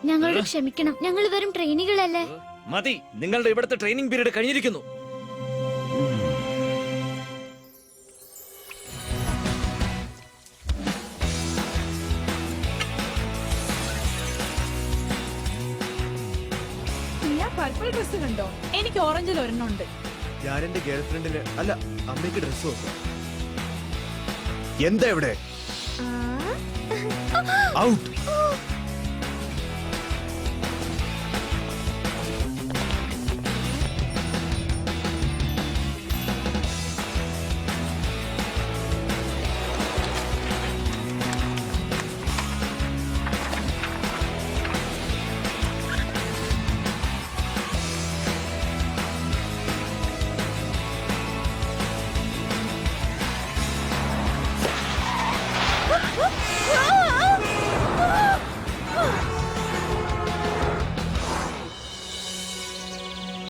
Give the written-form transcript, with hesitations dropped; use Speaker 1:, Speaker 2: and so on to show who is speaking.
Speaker 1: ഞങ്ങളോട് ക്ഷമിക്കണം, ഞങ്ങൾ വെറും ട്രെയിനികളല്ലേ.
Speaker 2: മതി, നിങ്ങളുടെ ഇവിടുത്തെ ട്രെയിനിങ് പീരീഡ് കഴിഞ്ഞിരിക്കുന്നു.
Speaker 3: പർപ്പിൾ ഡ്രസ് കണ്ടോ? എനിക്ക് ഓറഞ്ചിൽ ഒരെണ്ണം ഉണ്ട്.
Speaker 4: ഞാൻ എന്റെ ഗേൾഫ്രണ്ടിന് അല്ല അമ്മയ്ക്ക് ഡ്രസ് നോക്കാം. എന്താ ഇവിടെ? ഔട്ട്.